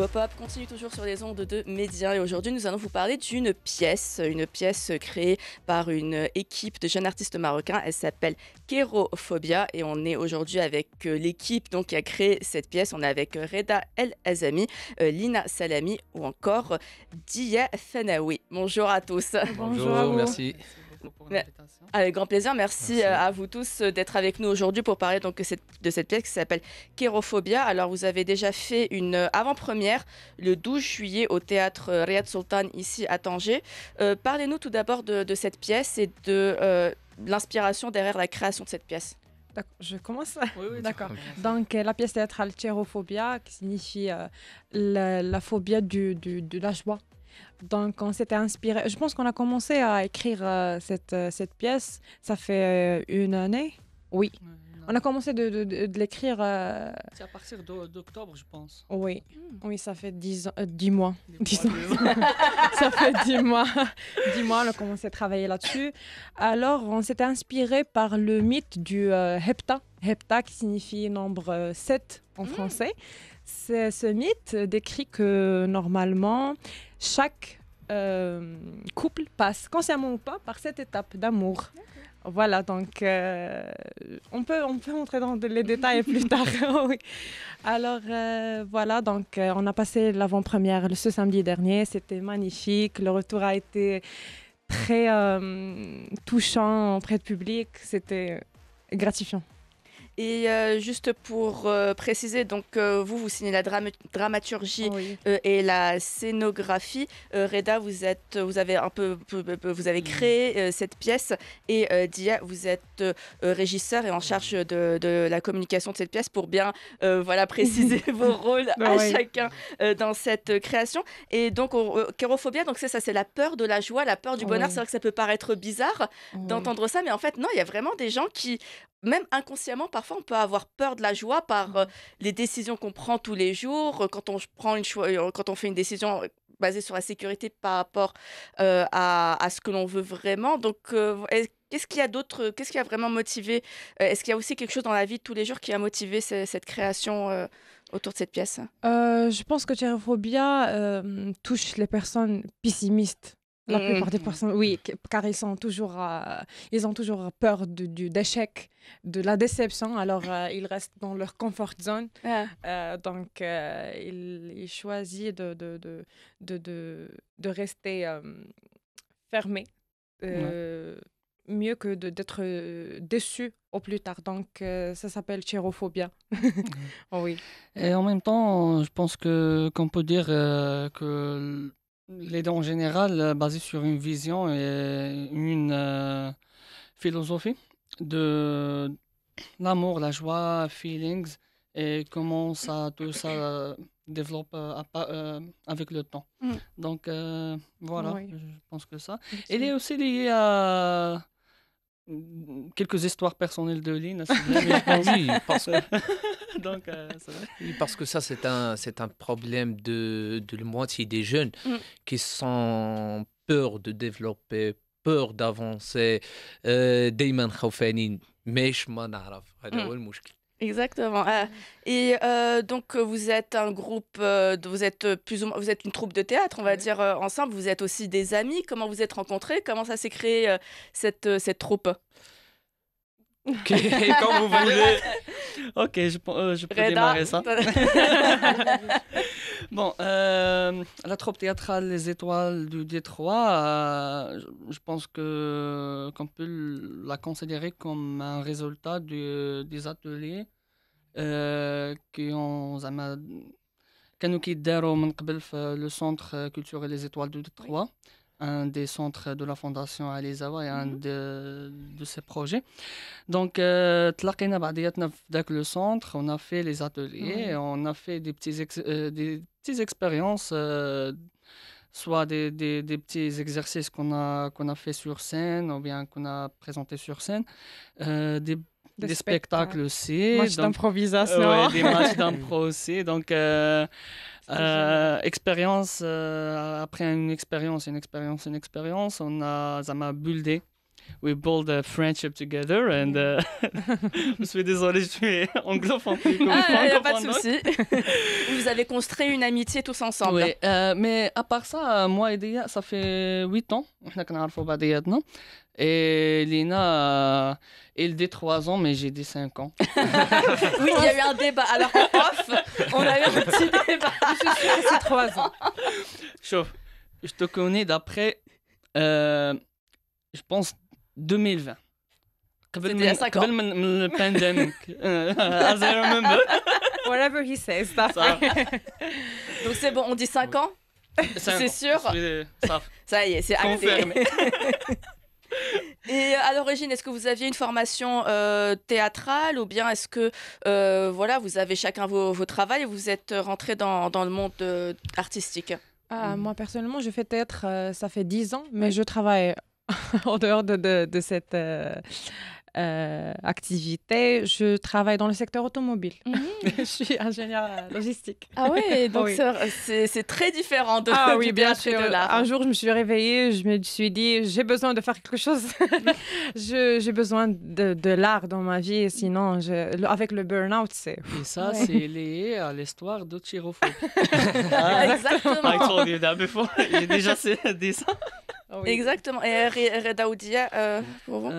Pop-Up continue toujours sur les ondes de Média et aujourd'hui nous allons vous parler d'une pièce créée par une équipe de jeunes artistes marocains. Elle s'appelle Kérophobia et on est aujourd'hui avec l'équipe donc, qui a créé cette pièce. On est avec Reda El Azami, Lina Salami ou encore Dia Fanaoui. Bonjour à tous. Bonjour à vous. Merci. Pour l'invitation. Avec grand plaisir, merci à vous tous d'être avec nous aujourd'hui pour parler donc, de cette pièce qui s'appelle Kérophobia. Alors vous avez déjà fait une avant-première le 12 juillet au théâtre Riyad Sultan ici à Tanger. Parlez-nous tout d'abord de cette pièce et de l'inspiration derrière la création de cette pièce. D'accord, je commence. Oui, D'accord. Donc, la pièce théâtrale Kérophobia, qui signifie la phobie de la joie. Donc, on s'était inspiré. Je pense qu'on a commencé à écrire cette pièce. Ça fait une année. Oui. On a commencé de l'écrire. C'est à partir d'octobre, je pense. Oui. Oui, ça fait 10 mois. 10 ans. mois. Ça fait 10 mois. 10 mois, on a commencé à travailler là-dessus. Alors, on s'était inspiré par le mythe du hepta. Hepta qui signifie nombre 7 en français. Ce mythe décrit que normalement, chaque couple passe, consciemment ou pas, par cette étape d'amour. Voilà, donc on peut entrer dans les détails plus tard. Oui. Alors voilà, donc on a passé l'avant-première ce samedi dernier. C'était magnifique. Le retour a été très touchant auprès du public. C'était gratifiant. Et juste pour préciser, donc vous signez la dramaturgie et la scénographie. Reda, vous avez créé cette pièce et Dia, vous êtes régisseur et en charge de la communication de cette pièce pour bien préciser vos rôles à chacun dans cette création. Et donc, Kérophobia, donc c'est ça, c'est la peur de la joie, la peur du bonheur. C'est vrai que ça peut paraître bizarre d'entendre ça, mais en fait, non, il y a vraiment des gens qui même inconsciemment, parfois, on peut avoir peur de la joie par les décisions qu'on prend tous les jours. Quand on fait une décision basée sur la sécurité par rapport à ce que l'on veut vraiment. Donc, qu'est-ce qu'il y a d'autre? Qu'est-ce qui a vraiment motivé? Est-ce qu'il y a aussi quelque chose dans la vie de tous les jours qui a motivé cette création autour de cette pièce? Je pense que Kérophobia touche les personnes pessimistes. La plupart des personnes, oui, car ils ont toujours peur d'échec, de la déception. Alors, ils restent dans leur comfort zone. Donc, ils choisissent de rester fermés, mieux que d'être déçus au plus tard. Donc, ça s'appelle Kérophobia. Oui. Et en même temps, je pense qu'on peut dire que les deux en général, basés sur une vision et une philosophie de l'amour, la joie, feelings, et comment tout ça développe avec le temps. Donc voilà, je pense que ça. Il est aussi lié à quelques histoires personnelles de Lynn. Oui, parce que... Donc, oui, parce que ça, c'est un problème de la moitié des jeunes qui sont peur de développer, peur d'avancer. دايما خوفانين ماش ما نعرف هذا هو المشكل. Exactement. Et donc vous êtes un groupe, vous êtes une troupe de théâtre, on va dire ensemble. Vous êtes aussi des amis. Comment vous êtes rencontrés? Comment ça s'est créé cette troupe? Ok, quand vous voulez. Ok, je peux Reda. démarrer ça. Bon, la troupe théâtrale Les Étoiles du Détroit, je pense qu'on peut la considérer comme un résultat des ateliers كانوا كيداروا من قبل في le centre culturel Les Étoiles du Détroit, un des centres de la fondation Alizawa et un de ses projets. Donc, تلاقينا بعضياتنا في ذاك le centre, on a fait les ateliers, on a fait des petites expériences, soit des petits exercices qu'on a fait sur scène ou bien qu'on a présenté sur scène, des spectacles aussi. Match d'improvisation. Des matchs d'impro aussi. Donc, expérience, après une expérience, ça m'a buildé we build a friendship together and je suis désolé, je suis anglophone. Il n'y a pas de souci. Vous avez construit une amitié tous ensemble. Oui, mais à part ça, moi et Dia, ça fait 8 ans. احنا كنعرفوا بعضياتنا. Et Lina, elle dit 3 ans, mais j'ai dit 5 ans. Oui, il y a eu un débat. Alors en off, on a eu un petit débat. Je suis sûre que c'est 3 ans. Chauffe, je te connais d'après, je pense, 2020. C'était il y a 5 ans. قبل من pandemic. As I remember. Whatever he says, that's Ça, Donc c'est bon, on dit 5 ans. C'est sûr. Ça y est, c'est acté. Confirmé. Et à l'origine, est-ce que vous aviez une formation théâtrale ou bien est-ce que voilà, vous avez chacun vos travails et vous êtes rentrés dans le monde artistique? Moi, personnellement, je fais théâtre, ça fait 10 ans, mais je travaille en dehors de cette activité. Je travaille dans le secteur automobile. Je suis ingénieure logistique. Ah ouais, donc Oui. c'est très différent de Ah du oui, bien théâtre et sûr. de l'art. Un jour, je me suis réveillée, je me suis dit, j'ai besoin de faire quelque chose. J'ai besoin de l'art dans ma vie, sinon, avec le burn-out, c'est... Et ça, c'est lié à l'histoire de Chirophobie. Exactement. I told you that before. J'ai déjà dit ça. Exactement. Et Reda Oudia, pour vous?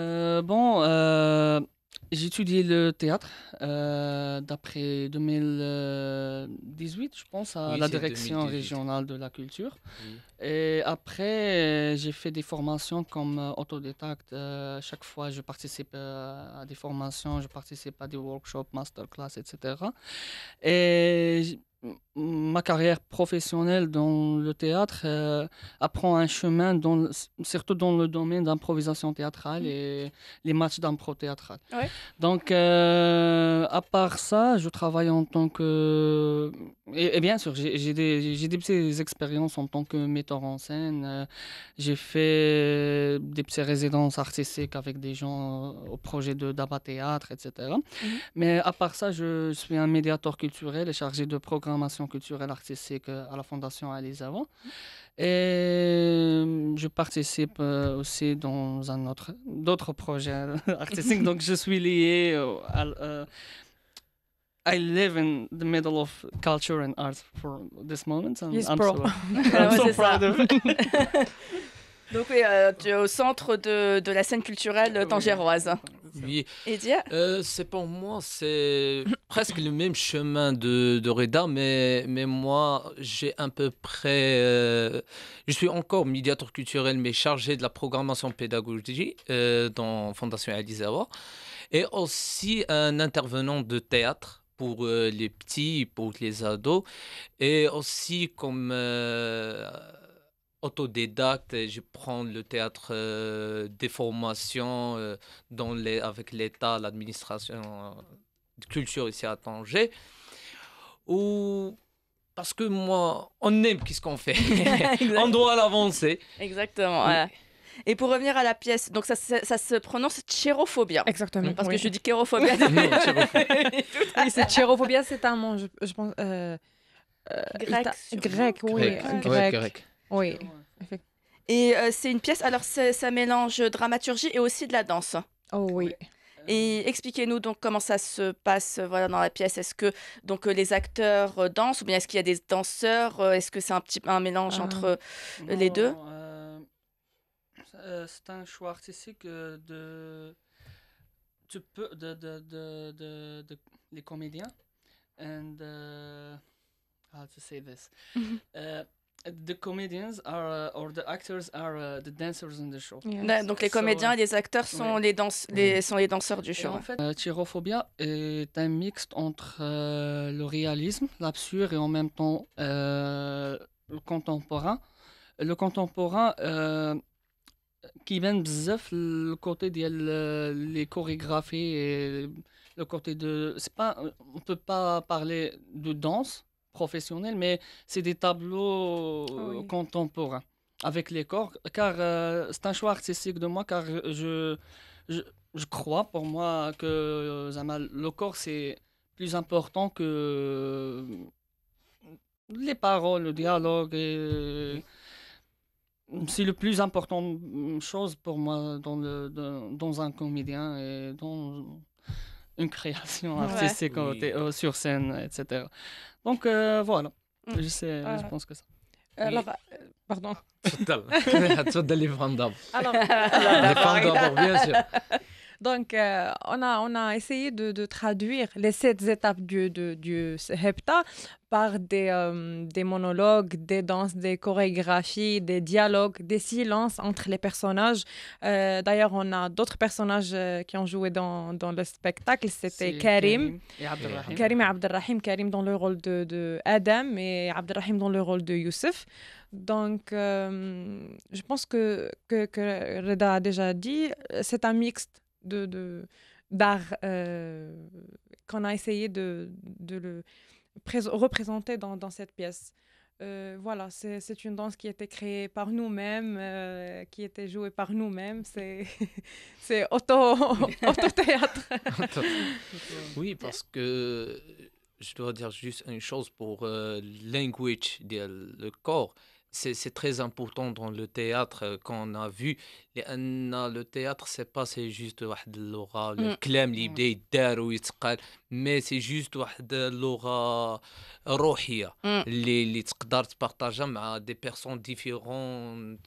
J'ai étudié le théâtre d'après 2018, je pense, à Oui, la c'est direction 2018. régionale de la culture. Oui. Et après, j'ai fait des formations comme autodidacte. Chaque fois, je participe à des formations, je participe à des workshops, masterclass, etc. Et ma carrière professionnelle dans le théâtre apprend un chemin, surtout dans le domaine d'improvisation théâtrale et les matchs d'impro théâtrale. Ouais. Donc, à part ça, je travaille en tant que... Et bien sûr, j'ai des petites expériences en tant que metteur en scène. J'ai fait des petites résidences artistiques avec des gens au projet d'Abba Théâtre, etc. Mais à part ça, je suis un médiateur culturel et chargé de programmation culturelle artistique à la Fondation Alizava. Et je participe aussi dans d'autres projets artistiques. Donc, je suis lié I live in the middle of culture and art for this moment. And He's I'm pro. so, Ah I'm ouais, so c'est ça. proud of it. Donc oui, tu es au centre de la scène culturelle tangéroise. Oui. Et Dia? C'est pour moi, c'est presque le même chemin de Reda, mais moi, j'ai à peu près. Je suis encore médiateur culturel, mais chargé de la programmation pédagogique dans Fondation Alizava. Et aussi un intervenant de théâtre pour les petits, pour les ados. Et aussi comme autodidacte, je prends le théâtre des formations avec l'État, l'administration de culture ici à Tanger. Parce que moi, on aime ce qu'on fait. On doit l'avancer. Exactement, voilà. Et pour revenir à la pièce, donc ça se prononce Chirophobia. Exactement. Parce oui. que je dis Kérophobia. Non, Oui, c'est chirophobia, c'est un mot, je pense. Grec. Grec, oui. Ouais, grec. Oui. Et c'est une pièce, alors ça mélange dramaturgie et aussi de la danse. Oh oui. Et expliquez-nous donc comment ça se passe voilà, dans la pièce. Est-ce que donc, les acteurs dansent ou bien est-ce qu'il y a des danseurs? Est-ce que c'est un mélange entre les deux? C'est un choix artistique les comédiens and how to say this. The comedians are or the actors are the dancers in the show. Yes. Donc les comédiens et les acteurs sont, ouais. sont les danseurs du Et show. en fait, Chirophobia est un mixte entre le réalisme, l'absurde et en même temps le contemporain. Le contemporain qui vient bzaf le côté des chorégraphies et le côté de... On peut pas parler de danse professionnelle, mais c'est des tableaux contemporains avec les corps, car c'est un choix artistique de moi, car je crois pour moi que le corps c'est plus important que les paroles, le dialogue. c'est le plus important chose pour moi dans un comédien et dans une création artistique sur scène, etc. Donc voilà, je pense que ça. Alors, pardon. تفضل les femmes d'abord. Alors, Les femmes d'abord, bien sûr. donc, on a essayé de traduire les 7 étapes du Hepta par des monologues, des danses, des chorégraphies, des dialogues, des silences entre les personnages. D'ailleurs, on a d'autres personnages qui ont joué dans le spectacle. C'était Karim et Abdelrahim. Karim et Abdelrahim. Karim dans le rôle de Adam et Abdelrahim dans le rôle de Youssef. Donc, je pense que Reda a déjà dit, c'est un mixte d'art qu'on a essayé de le représenter dans cette pièce. Voilà, c'est une danse qui a été créée par nous-mêmes, qui était jouée par nous-mêmes. C'est auto-théâtre. Oui, parce que je dois dire juste une chose pour language, le corps. C'est très important dans le théâtre qu'on a vu. Le théâtre, c'est juste اللغة الكلام اللي يبدا يدار ويتقال، mais c'est juste واحد اللغة روحية اللي تقدر تبارطاجها مع des personnes différentes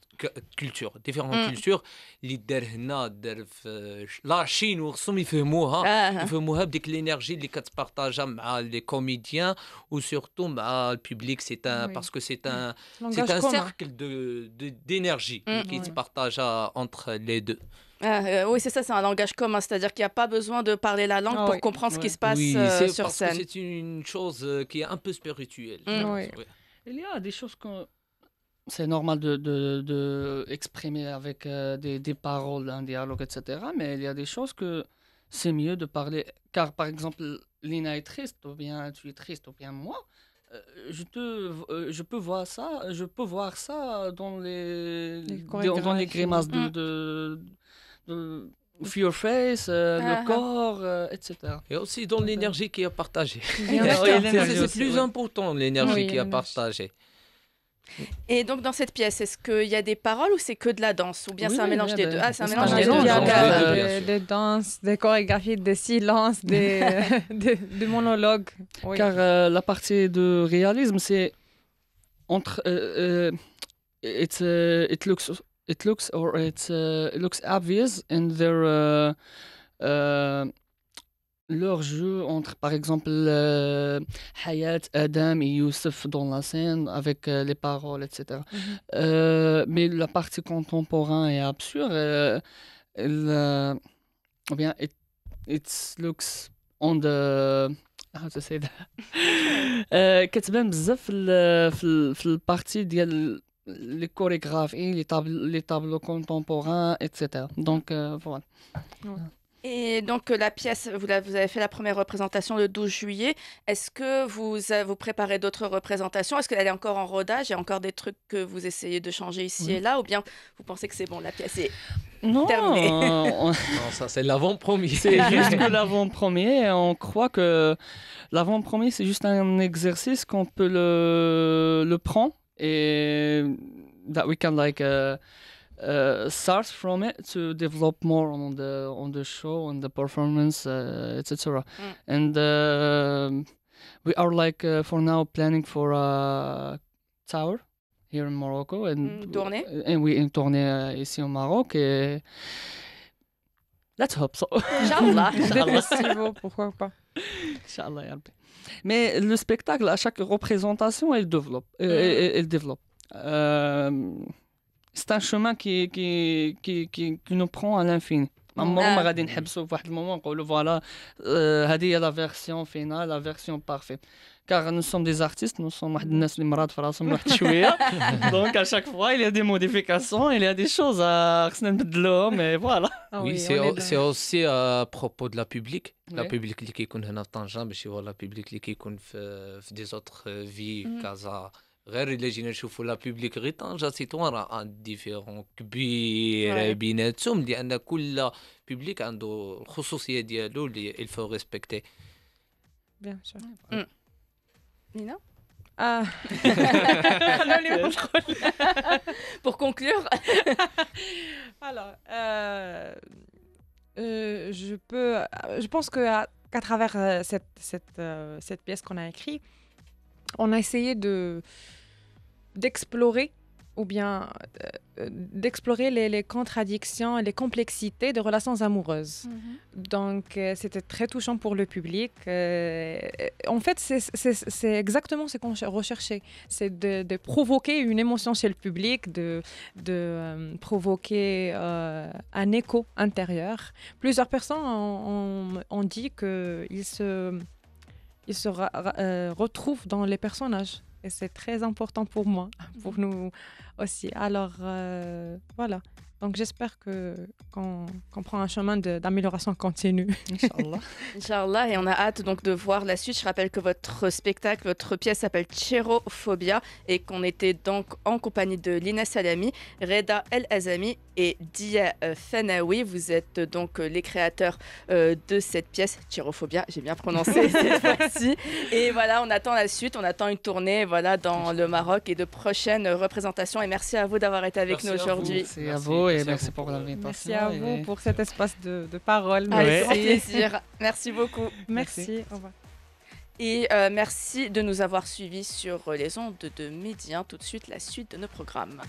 cultures اللي دار هنا دار في لا شين وخصهم يفهموها بديك الانرجي اللي كتبارطاجها مع لي كوميديان وسورتو مع البوبليك. parce que c'est un cercle d'énergie qui se partage entre les deux. Oui, c'est ça, c'est un langage commun, c'est-à-dire qu'il n'y a pas besoin de parler la langue pour comprendre ce qui se passe sur scène. C'est une chose qui est un peu spirituelle. Il y a des choses que c'est normal de exprimer avec des paroles, un dialogue, etc. Mais il y a des choses que c'est mieux de parler. Car par exemple, Lina est triste, ou bien tu es triste, ou bien moi. Je peux voir ça dans les grimaces de your face, le corps, etc. Et aussi dans l'énergie qui est partagée. C'est plus important, l'énergie qui est partagée. Et donc dans cette pièce, est-ce qu'il y a des paroles ou c'est que de la danse? Ou bien c'est un mélange des deux? Ah, c'est un mélange des deux. Des danses, des chorégraphies, des silences, des monologues. Car la partie de réalisme, c'est entre... it looks obvious in their leur jeu entre, par exemple, Hayat, Adam et Youssef dans la scène avec les paroles, etc. Mais la partie contemporaine et absurde, it looks on the... How to say that? كتبان بزاف في البارتي ديال les chorégraphies, les tableaux contemporains, etc. Donc, voilà. Et donc, la pièce, vous avez fait la première représentation le 12 juillet. Est-ce que vous préparez d'autres représentations? Est-ce qu'elle est encore en rodage? Il y a encore des trucs que vous essayez de changer ici et là? Ou bien vous pensez que c'est bon, la pièce est terminée? Non, ça c'est l'avant-premier. C'est juste que l'avant-premier. On croit que l'avant-premier, c'est juste un exercice qu'on peut le prendre. Et that we can start from it to develop more on the show, on the performance, etc. And we are for now planning for a tour here in Morocco and une tournée ici au Maroc. Et let's hope so. Inch'Allah. Des festivals, pourquoi pas. Inch'Allah, ya Rabbi. Mais le spectacle, à chaque représentation, elle développe. C'est un chemin qui nous prend à l'infini. ما غادي نحبسوا في واحد المومون نقولوا فوالا هذه هي لا فيرسيون فينال لا فيرسيون بارفيت. Car nous sommes des artistes, nous sommes واحد الناس اللي مراد في راسهم واحد شويه. Donc à chaque fois il y a des modifications, il y a des choses à خصنا نبدلوهم et voilà. Oui, c'est aussi à propos de la public. La public اللي كيكون هنا في طنجة ماشي هو لا public اللي كيكون في des autres villes كازا. غير إلا جينا نشوفوا لا بوبليك غير طنجة سيتوان راه ان ديفيرون كبير بيناتهم لأن كل بوبليك عنده الخصوصية ديالو اللي il faut respecter. Bien sûr. Nina? Ah. Pour conclure, alors, je pense qu'à travers cette pièce qu'on a écrite, on a essayé d'explorer ou bien d'explorer les contradictions, les complexités de relations amoureuses. Donc, c'était très touchant pour le public. En fait, c'est exactement ce qu'on recherchait. C'est de provoquer une émotion chez le public, de provoquer un écho intérieur. Plusieurs personnes ont dit qu'ils se retrouvent dans les personnages. Et c'est très important pour moi, pour nous aussi. Alors, voilà. Donc, j'espère qu'on prend un chemin d'amélioration continue. Inch'Allah. Inch'Allah, et on a hâte donc de voir la suite. Je rappelle que votre spectacle, votre pièce s'appelle Chérophobia et qu'on était donc en compagnie de Lina Salami, Reda El Azami et Dia Fanaoui. Vous êtes donc les créateurs de cette pièce, Chérophobia, j'ai bien prononcé cette fois-ci. Et voilà, on attend la suite, on attend une tournée voilà, dans le Maroc et de prochaines représentations. Et merci à vous d'avoir été avec nous aujourd'hui. Merci à vous et merci pour l'invitation. Merci à vous pour cet espace de parole. Avec grand plaisir. Merci beaucoup. Merci. Au revoir. Et merci de nous avoir suivis sur les ondes de Médien. Tout de suite, la suite de nos programmes.